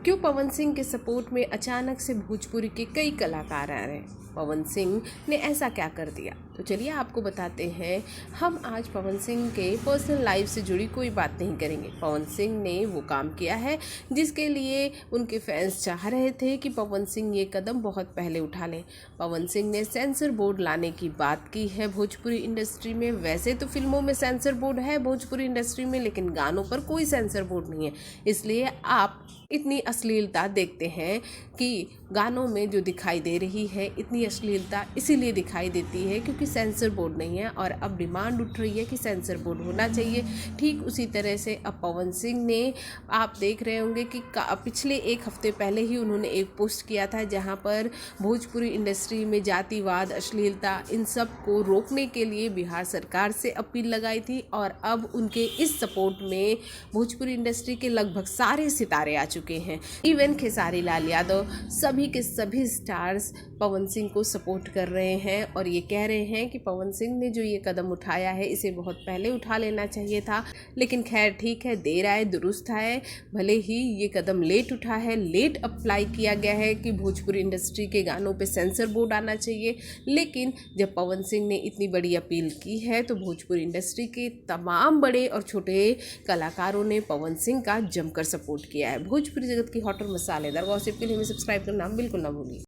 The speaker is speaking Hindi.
क्यों पवन सिंह के सपोर्ट में अचानक से भोजपुरी के कई कलाकार आ रहे हैं? पवन सिंह ने ऐसा क्या कर दिया? तो चलिए आपको बताते हैं। हम आज पवन सिंह के पर्सनल लाइफ से जुड़ी कोई बात नहीं करेंगे। पवन सिंह ने वो काम किया है जिसके लिए उनके फैंस चाह रहे थे कि पवन सिंह ये कदम बहुत पहले उठा लें। पवन सिंह ने सेंसर बोर्ड लाने की बात की है भोजपुरी इंडस्ट्री में। वैसे तो फिल्मों में सेंसर बोर्ड है भोजपुरी इंडस्ट्री में, लेकिन गानों पर कोई सेंसर बोर्ड नहीं है। इसलिए आप इतनी अश्लीलता देखते हैं कि गानों में जो दिखाई दे रही है, इतनी अश्लीलता इसीलिए दिखाई देती है क्योंकि सेंसर बोर्ड नहीं है और अब डिमांड उठ रही है कि सेंसर बोर्ड होना चाहिए। ठीक उसी तरह से अब पवन सिंह ने, आप देख रहे होंगे कि पिछले एक हफ्ते पहले ही उन्होंने एक पोस्ट किया था जहां पर भोजपुरी इंडस्ट्री में जातिवाद, अश्लीलता, इन सब को रोकने के लिए बिहार सरकार से अपील लगाई थी। और अब उनके इस सपोर्ट में भोजपुरी इंडस्ट्री के लगभग सारे सितारे आ चुके हैं। इवन खेसारी लाल यादव, सभी के सभी स्टार्स पवन सिंह को सपोर्ट कर रहे हैं और ये कह रहे हैं कि पवन सिंह ने जो ये कदम उठाया है इसे बहुत पहले उठा लेना चाहिए था। लेकिन खैर ठीक है, देर आए दुरुस्त आए। भले ही ये कदम लेट उठा है, लेट अप्लाई किया गया है कि भोजपुरी इंडस्ट्री के गानों पे सेंसर बोर्ड आना चाहिए, लेकिन जब पवन सिंह ने इतनी बड़ी अपील की है तो भोजपुरी इंडस्ट्री के तमाम बड़े और छोटे कलाकारों ने पवन सिंह का जमकर सपोर्ट किया है। भोजपुरी जगत की हॉट और मसालेदार गॉसिप के लिए हमें सब्सक्राइब करना बिल्कुल ना भूलिए।